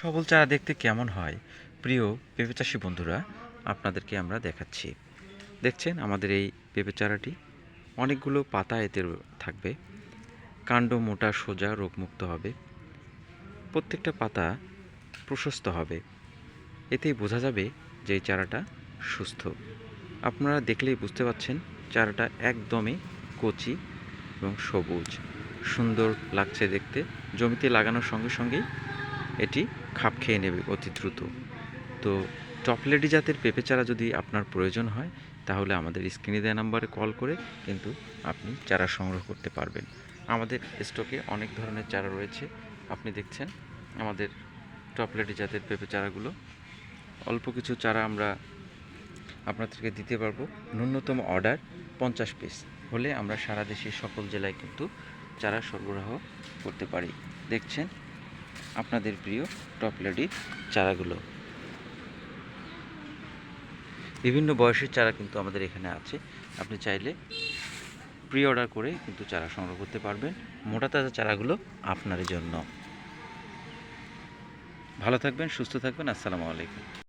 সবল চারা দেখতে কেমন হয় প্রিয় পেঁপে চাষি বন্ধুরা, আপনাদেরকে আমরা দেখাচ্ছি। দেখছেন আমাদের এই পেঁপে চারাটি, অনেকগুলো পাতা এতে থাকবে। কাণ্ড মোটা সোজা রোগমুক্ত হবে, প্রত্যেকটা পাতা প্রশস্ত হবে। এতেই বোঝা যাবে যে এই চারাটা সুস্থ। আপনারা দেখলেই বুঝতে পারছেন চারাটা একদমই কচি এবং সবুজ, সুন্দর লাগছে দেখতে। জমিতে লাগানোর সঙ্গে সঙ্গেই এটি খাপ খেয়ে নেবে অতি দ্রুত। তো টপলেডি জাতের পেঁপে চারা যদি আপনার প্রয়োজন হয়, তাহলে আমাদের স্ক্রিনে দেওয়া নাম্বারে কল করে কিন্তু আপনি চারা সংগ্রহ করতে পারবেন। আমাদের স্টকে অনেক ধরনের চারা রয়েছে। আপনি দেখছেন আমাদের টপলেডি জাতের পেঁপে চারাগুলো। অল্প কিছু চারা আমরা আপনাদেরকে দিতে পারবো। ন্যূনতম অর্ডার 50 পিস হলে আমরা সারা দেশের সকল জেলায় কিন্তু চারা সরবরাহ করতে পারি। দেখছেন আপনাদের প্রিয় টপলেডির চারাগুলো। বিভিন্ন বয়সের চারা কিন্তু আমাদের এখানে আছে। আপনি চাইলে প্রি অর্ডার করে কিন্তু চারা সংগ্রহ করতে পারবেন। মোটা তাজা চারাগুলো আপনার জন্য। ভালো থাকবেন, সুস্থ থাকবেন। আসসালামু আলাইকুম।